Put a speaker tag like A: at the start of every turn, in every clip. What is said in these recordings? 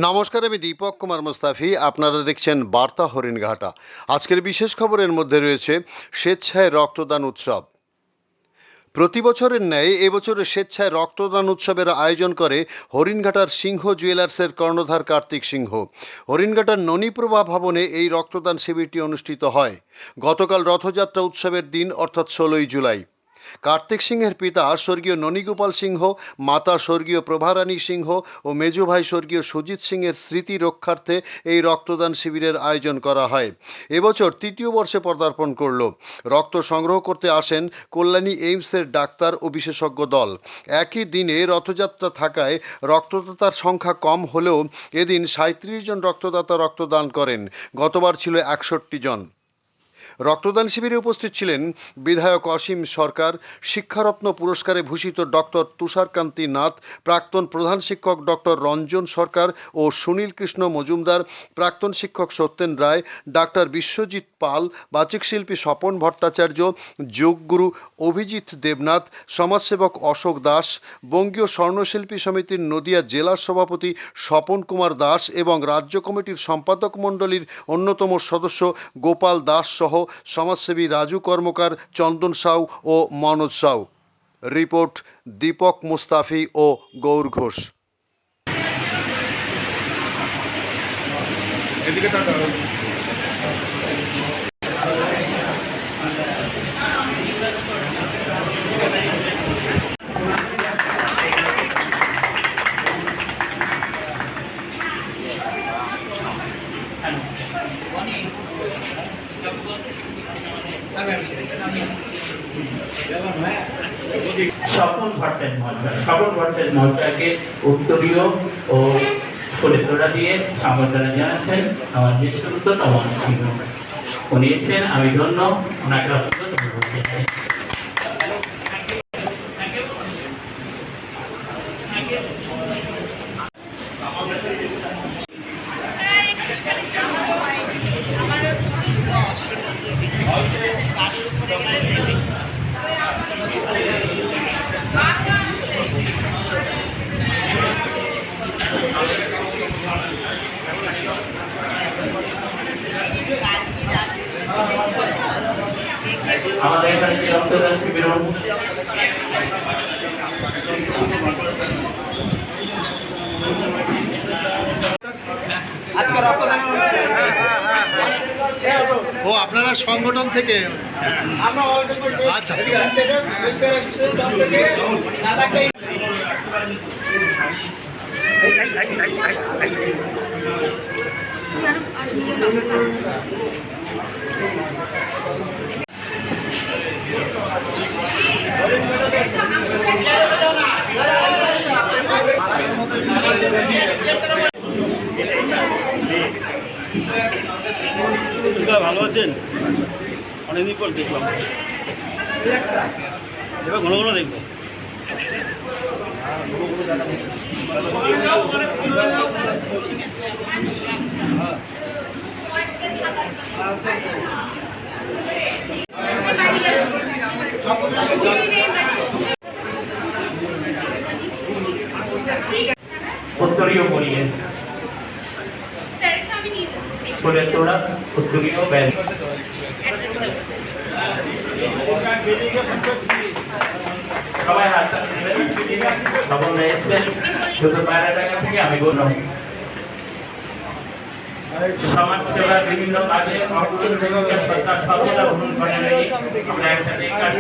A: নমস্কার, আমি দীপক কুমার মুস্তাফি। আপনারা দেখছেন বার্তা হরিণঘাটা। আজকের বিশেষ খবরের মধ্যে রয়েছে স্বেচ্ছায় রক্তদান উৎসব। প্রতি বছরের ন্যায় এবছরে স্বেচ্ছায় রক্তদান উৎসবের আয়োজন করে হরিণঘাটার সিংহ জুয়েলার্সের কর্ণধার কার্তিক সিংহ। হরিণঘাটার ননীপ্রভা ভবনে এই রক্তদান শিবিরটি অনুষ্ঠিত হয় গতকাল রথযাত্রা উৎসবের দিন, অর্থাৎ 16ই জুলাই। কার্তিক সিংহের পিতা স্বর্গীয় ননীগোপাল সিংহ, মাতা স্বর্গীয় প্রভারানী সিংহ ও মেজো ভাই স্বর্গীয় সুজিত সিংহের স্মৃতি রক্ষার্থে এই রক্তদান শিবিরের আয়োজন করা হয়। এবছর তৃতীয় বর্ষে পদার্পণ করল। রক্ত সংগ্রহ করতে আসেন কল্যাণী এইমসের ডাক্তার ও বিশেষজ্ঞ দল। একই দিনে রথযাত্রা থাকায় রক্তদাতার সংখ্যা কম হলেও এদিন 37 জন রক্তদাতা রক্তদান করেন। গতবার ছিল 61 জন। রক্তদান শিবিরে উপস্থিত ছিলেন বিধায়ক অসীম সরকার, শিক্ষারত্ন পুরস্কারে ভূষিত ডক্টর তুষারকান্তি নাথ, প্রাক্তন প্রধান শিক্ষক ডক্টর রঞ্জন সরকার ও সুনীল কৃষ্ণ মজুমদার, প্রাক্তন শিক্ষক সত্যেন রায়, ডাক্তার বিশ্বজিৎ পাল, বাচিক শিল্পী স্বপন ভট্টাচার্য, যোগগুরু অভিজিৎ দেবনাথ, সমাজসেবক অশোক দাস, বঙ্গীয় স্বর্ণশিল্পী সমিতির নদিয়া জেলা সভাপতি স্বপন কুমার দাস এবং রাজ্য কমিটির সম্পাদক মণ্ডলীর অন্যতম সদস্য গোপাল দাস সহ সমাজসেবী রাজু কর্মকার, চন্দন সাউ ও মনোজ সাউ। রিপোর্ট দীপক মুস্তাফি ও গৌর ঘোষ।
B: স্বপন ভট্টাচার্য মহাশয়কে উত্তরীয় ও ফুলের তোড়া দিয়ে সম্বর্ধনা জানাচ্ছেন আমার জ্যেষ্ঠ নমন সিংহ। উনি এসেছেন, আমি ধন্য, ওনাকে অত্যন্ত ধন্যবাদ জানাই। আমাদের এখানে যে রক্তদান শিবির
A: ও আপনারা সংগঠন থেকে? আচ্ছা,
C: ভালো আছেন? অনেকদিন পর দেখলাম, এবার ঘন ঘন দেখবো।
B: উত্তরীয় পরিয়ে ফুলের তোড়া, উত্তরীয় ব্যাগ। সবাই হাত খবর এসছেন শুধু বাইরে জায়গা থেকে। আমি বললাম সমাজ সেবার বিভিন্ন কাজে সরকার সর্বদা গ্রহণ করে আমরা একসাথে কাজ।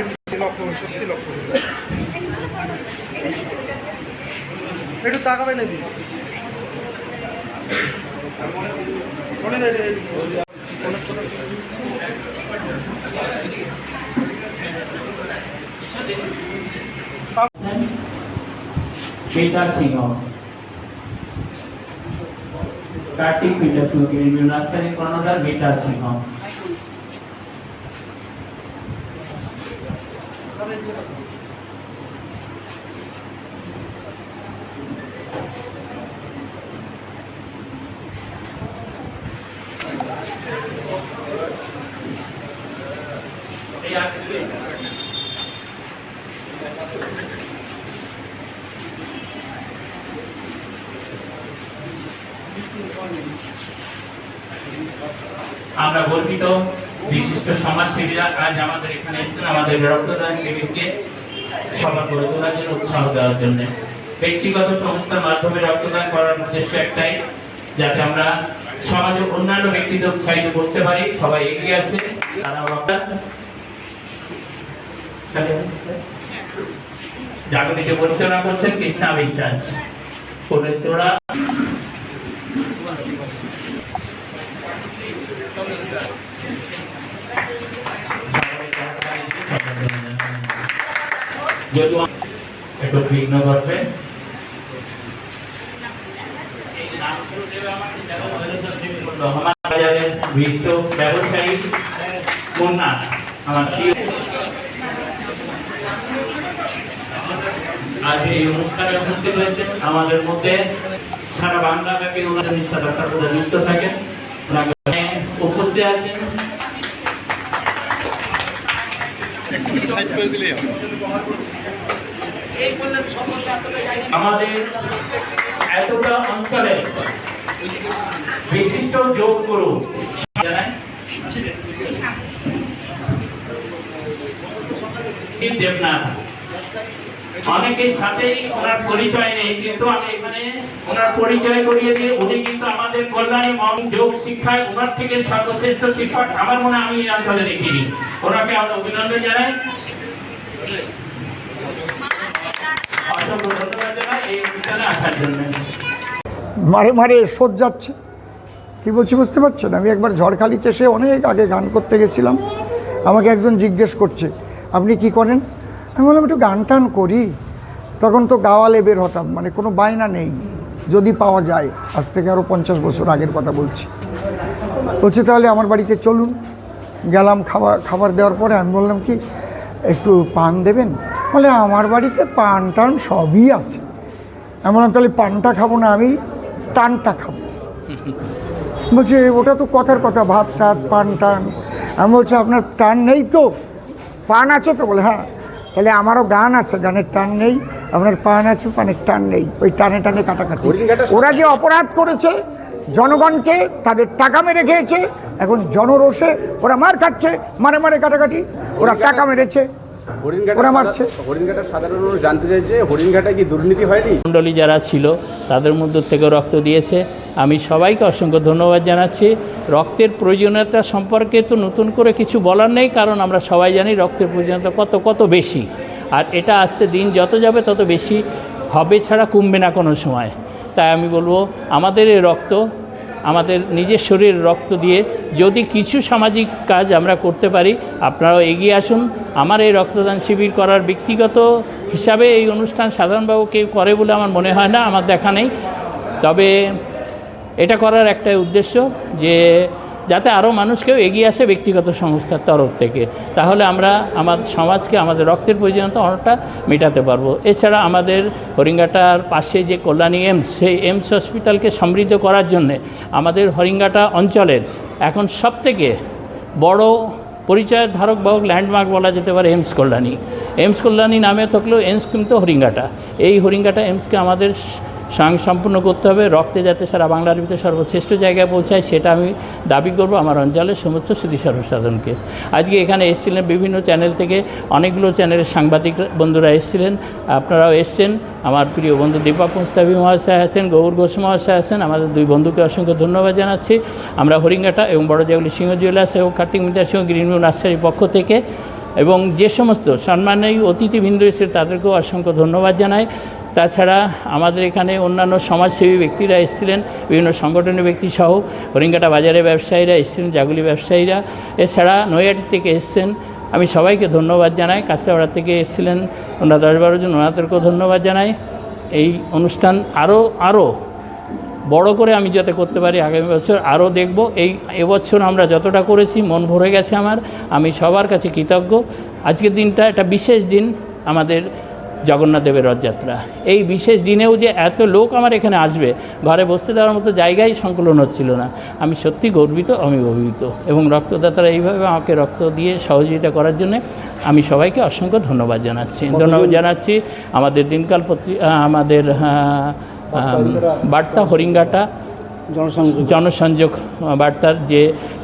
C: একটু তাকাবে নাকি?
B: Peter Singh, Kartik Peter Singh, Nursery Corner, Peter Singh. গর্বিত বিশিষ্ট সমাজসেবীরা আজ আমাদের এখানে এসেছেন আমাদের রক্তদান শিবিরকে সফল করে তোলার জন্য, উৎসাহ দেওয়ার জন্য। ব্যক্তিগত সংস্থার মাধ্যমে রক্তদান করার উদ্দেশ্য একটাই, যাতে আমরা সমাজের অন্যান্য ব্যক্তিদের উৎসাহিত করতে পারি। সবাই এগিয়ে আসে, তারা রক্তদান জাগতিকে পরিচালনা করছেন কৃষ্ণা বিশ্বাস। তোরা যদি একটু বিঘ্ন করবে বাজারের বিশিষ্ট ব্যবসায়ী মুন্না আমার প্রিয়। আজ এই অনুষ্ঠানে উপস্থিত হয়েছে আমাদের মধ্যে সারা বাংলা ব্যাপী ওনাদের নিষ্ঠা যুক্ত থাকেন, ওনাকে উপস্থিত আছেন। আমাদের এতটা অঞ্চলে বিশিষ্ট যোগ গুরু দেবনাথ, অনেকের সাথেই ওনার পরিচয় নেই, কিন্তু আমি এখানে ওনার পরিচয় করিয়ে দিয়ে, উনি কিন্তু আমাদের কল্যাণী যোগ শিক্ষায় ওনার থেকে সর্বশ্রেষ্ঠ শিক্ষক আমার মনে আমি এই অঞ্চলে দেখিনি। ওনাকে আমরা অভিনন্দন জানাই, অসংখ্য ধন্যবাদ জানাই এই অনুষ্ঠানে আসার জন্য।
D: মারে মারে সোজ যাচ্ছে, কি বলছি বুঝতে পারছেন? আমি একবার ঝড়খালিতে এসে অনেক আগে গান করতে গেছিলাম, আমাকে একজন জিজ্ঞেস করছে আপনি কি করেন? আমি বললাম একটু গান টান করি। তখন তো গাওয়ালে বের হতাম, মানে কোনো বায়না নেই, যদি পাওয়া যায়। আজ থেকে আরও 50 বছর আগের কথা বলছি। বলছে তাহলে আমার বাড়িতে চলুন। গেলাম, খাবার দেওয়ার পরে আমি বললাম কি একটু পান দেবেন? বলে আমার বাড়িতে পান টান সবই আছে। আমি বললাম তাহলে পানটা খাবো না, আমি টানটা খাবো। বলছে ওটা তো কথার কথা, ভাত টাত পান টান। আমি বলছি আপনার টান নেই তো? পান আছে তো? বলে হ্যাঁ। তাহলে আমারও গান আছে, গানের টান নেই। আপনার পান আছে, পানের টান নেই। ওই টানে টানে কাটাকাটি। ওরা যে অপরাধ করেছে জনগণকে, তাদের টাকা মেরে খেয়েছে, এখন জনরোষে ওরা মার খাচ্ছে, মারে মারে কাটাকাটি। ওরা টাকা মেরেছে, ওরা মারছে।
E: হরিণঘাটা সাধারণ মানুষ জানতে চাইছে হরিণঘাটায় কি দুর্নীতি হয়নি?
B: মণ্ডলী যারা ছিল তাদের মধ্য থেকে রক্ত দিয়েছে, আমি সবাইকে অসংখ্য ধন্যবাদ জানাচ্ছি। রক্তের প্রয়োজনীয়তা সম্পর্কে তো নতুন করে কিছু বলার নেই, কারণ আমরা সবাই জানি রক্তের প্রয়োজনীয়তা কত বেশি। আর এটা আস্তে দিন যত যাবে তত বেশি হবে, ছাড়া কমবে না কোনো সময়। তাই আমি বলবো আমাদের এই রক্ত, আমাদের নিজের শরীরের রক্ত দিয়ে যদি কিছু সামাজিক কাজ আমরা করতে পারি, আপনারাও এগিয়ে আসুন। আমার এই রক্তদান শিবির করার ব্যক্তিগত হিসাবে এই অনুষ্ঠান সাধারণভাবে কেউ করে বলে আমার মনে হয় না, আমার দেখা নেই। তবে এটা করার একটাই উদ্দেশ্য, যে যাতে আরও মানুষকেও এগিয়ে আসে ব্যক্তিগত সংস্থার তরফ থেকে, তাহলে আমরা আমাদের সমাজকে আমাদের রক্তের প্রয়োজনীয়তা অনেকটা মেটাতে পারবো। এছাড়া আমাদের হরিণঘাটার পাশে যে কল্যাণী এইমস, সেই এইমস হসপিটালকে সমৃদ্ধ করার জন্যে আমাদের হরিণঘাটা অঞ্চলের এখন সবথেকে বড় পরিচয়ের ধারক বাহক ল্যান্ডমার্ক বলা যেতে পারে এইমস কল্যাণী। এইমস কল্যাণী নামে থাকলেও এইমস কিন্তু হরিণঘাটা। এই হরিণঘাটা এইমসকে আমাদের সম্পূর্ণ করতে হবে, রক্তে যাতে সারা বাংলার ভিতরে সর্বশ্রেষ্ঠ জায়গায় পৌঁছায়, সেটা আমি দাবি করব আমার অঞ্চলের সমস্ত সুধী সর্বসাধারণকে। আজকে এখানে এসেছিলেন বিভিন্ন চ্যানেল থেকে, অনেকগুলো চ্যানেলের সাংবাদিক বন্ধুরা এসেছিলেন, আপনারাও এসছেন। আমার প্রিয় বন্ধু দীপক মুস্তাফি মহাশয় আছেন, গৌর ঘোষ মহাশয় আছেন, আমাদের দুই বন্ধুকে অসংখ্য ধন্যবাদ জানাচ্ছি। আমরা হরিণঘাটা এবং বড় জাগুলি সিংহ জুয়েলার্স এবং কার্তিক মিটার সিংহ গ্রিনভিউ নার্সারির পক্ষ থেকে, এবং যে সমস্ত সম্মানীয় অতিথিবৃন্দ এসেছে তাদেরকেও অসংখ্য ধন্যবাদ জানাই। তাছাড়া আমাদের এখানে অন্যান্য সমাজসেবী ব্যক্তিরা এসেছিলেন, বিভিন্ন সংগঠনের ব্যক্তি সহ হরিণঘাটা বাজারের ব্যবসায়ীরা এসেছিলেন, জাগুলি ব্যবসায়ীরা, এছাড়া নৈহাটি থেকে এসেছেন। আমি সবাইকে ধন্যবাদ জানাই। কাঁচাপাড়া থেকে এসেছিলেন ওনারা 10-12 জন, ওনাদেরকেও ধন্যবাদ জানাই। এই অনুষ্ঠান আরও বড় করে আমি যাতে করতে পারি, আগামী বছর আরও দেখব। এবছর আমরা যতটা করেছি মন ভরে গেছে আমার, আমি সবার কাছে কৃতজ্ঞ। আজকের দিনটা একটা বিশেষ দিন, আমাদের জগন্নাথ দেবের রথযাত্রা। এই বিশেষ দিনেও যে এত লোক আমার এখানে আসবে, ঘরে বসতে দেওয়ার মতো জায়গায় সংকলন হচ্ছিল না। আমি সত্যি গর্বিত, আমি অভিভূত, এবং রক্তদাতারা এইভাবে আমাকে রক্ত দিয়ে সহযোগিতা করার জন্য আমি সবাইকে অসংখ্য ধন্যবাদ জানাচ্ছি। আমাদের দিনকাল আমাদের বার্তা হরিণঘাটা জনসংযোগ বার্তার যে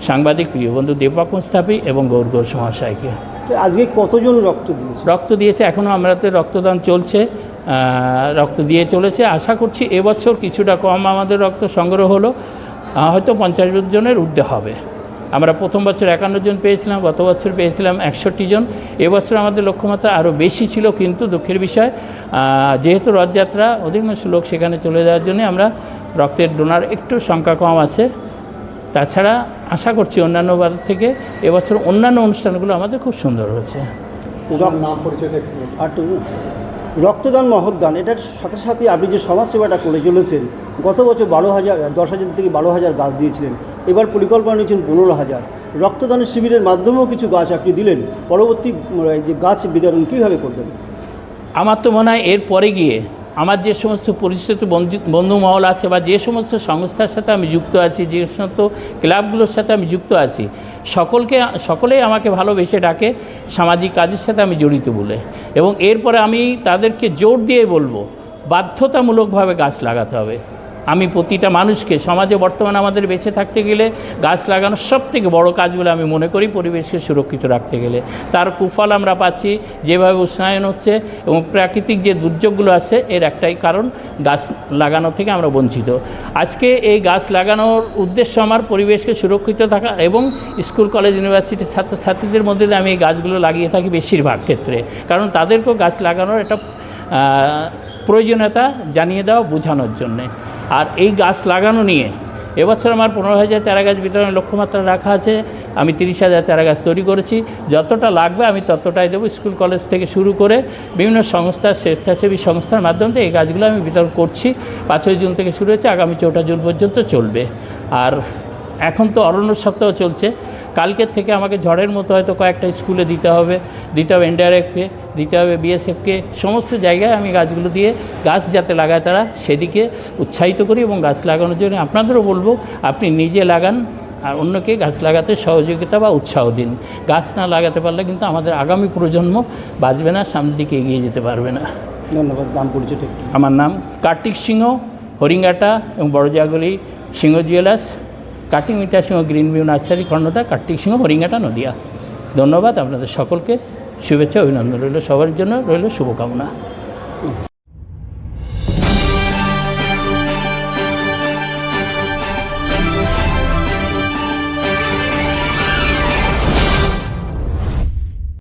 B: সাংবাদিক প্রিয় বন্ধু দীপক মুস্তাফি এবং গৌর ঘোষ মহাশয়কে।
F: আজকে কতজন রক্ত দিয়েছে?
B: রক্ত দিয়েছে, এখনও আমাদের রক্তদান চলছে, রক্ত দিয়ে চলেছে। আশা করছি এবছর কিছুটা কম আমাদের রক্ত সংগ্রহ হলো, হয়তো 50 জনের ঊর্ধ্বে হবে। আমরা প্রথম বছর 51 জন পেয়েছিলাম, গত বছর পেয়েছিলাম 61 জন। এবছর আমাদের লক্ষ্যমাত্রা আরও বেশি ছিল, কিন্তু দুঃখের বিষয় যেহেতু রথযাত্রা অধিকাংশ লোক সেখানে চলে যাওয়ার জন্য আমরা রক্তের ডোনার একটু সংখ্যা কম আছে। তাছাড়া আশা করছি অন্যান্য বার থেকে এবছর অন্যান্য অনুষ্ঠানগুলো আমাদের খুব সুন্দর হয়েছে।
F: রক্তদান মহৎদান, এটার সাথে সাথে আপনি যে সমাজসেবাটা করে চলেছেন, গত বছর 10,000 থেকে 12,000 গাছ দিয়েছিলেন, এবার পরিকল্পনা নিয়েছেন 15,000। রক্তদানের শিবিরের মাধ্যমেও কিছু গাছ আপনি দিলেন, পরবর্তী যে গাছ বিতরণ কীভাবে করবেন?
B: আমার তো মনে হয় এরপরে গিয়ে আমার যে সমস্ত পরিচিত বন্ধু মহল আছে বা যে সমস্ত সংস্থার সাথে আমি যুক্ত আছি, যে সমস্ত ক্লাবগুলোর সাথে আমি যুক্ত আছি, সকলেই আমাকে ভালোবেসে ডাকে সামাজিক কাজের সাথে আমি জড়িত বলে। এবং এরপরে আমি তাদেরকে জোর দিয়ে বলবো বাধ্যতামূলকভাবে গাছ লাগাতে হবে। আমি প্রতিটা মানুষকে, সমাজে বর্তমানে আমাদের বেঁচে থাকতে গেলে গাছ লাগানোর সবথেকে বড় কাজ বলে আমি মনে করি, পরিবেশকে সুরক্ষিত রাখতে গেলে। তার কুফল আমরা পাচ্ছি, যেভাবে উষ্ণায়ন হচ্ছে এবং প্রাকৃতিক যে দুর্যোগগুলো আসছে, এর একটাই কারণ গাছ লাগানো থেকে আমরা বঞ্চিত। আজকে এই গাছ লাগানোর উদ্দেশ্য আমার পরিবেশকে সুরক্ষিত থাকা এবং স্কুল কলেজ ইউনিভার্সিটির ছাত্রছাত্রীদের মধ্যে আমি এই গাছগুলো লাগিয়ে থাকি বেশিরভাগ ক্ষেত্রে, কারণ তাদেরকেও গাছ লাগানোর একটা প্রয়োজনীয়তা জানিয়ে দেওয়া, বোঝানোর জন্যে। আর এই গাছ লাগানো নিয়ে এবছর আমার 15,000 চারা গাছ বিতরণের লক্ষ্যমাত্রা রাখা আছে। আমি 30,000 চারা গাছ তৈরি করেছি, যতটা লাগবে আমি ততটাই দেবো। স্কুল কলেজ থেকে শুরু করে বিভিন্ন সংস্থা, স্বেচ্ছাসেবী সংস্থার মাধ্যমে এই গাছগুলো আমি বিতরণ করছি। 5ই জুন থেকে শুরু হয়েছে, আগামী 4 জুন পর্যন্ত চলবে। আর এখন তো অরণ্য সপ্তাহ চলছে, কালকের থেকে আমাকে ঝড়ের মতো হয়তো কয়েকটা স্কুলে দিতে হবে এনডিআরএফকে, দিতে হবে বিএসএফকে, সমস্ত জায়গায় আমি গাছগুলো দিয়ে গাছ যাতে লাগায় তারা সেদিকে উৎসাহিত করি। এবং গাছ লাগানোর জন্য আপনাদেরও বলবো, আপনি নিজে লাগান আর অন্যকে গাছ লাগাতে সহযোগিতা বা উৎসাহ দিন। গাছ না লাগাতে পারলে কিন্তু আমাদের আগামী প্রজন্ম বাঁচবে না, সামনের দিকে এগিয়ে যেতে পারবে না।
F: ধন্যবাদ। নাম পরিচয়?
B: আমার নাম কার্তিক সিংহ, হরিঙ্গাটা এবং বড়জাগলি সিংহ জুয়েলার্স, কার্তিক মিতা সিংহ গ্রিন ভিউ নার্সারি, খণ্ডটা কার্তিক সিংহ, হরিঙ্গাটা, নদিয়া। ধন্যবাদ আপনাদের সকলকে, শুভেচ্ছা অভিনন্দন রইল, সবার জন্য রইল শুভকামনা।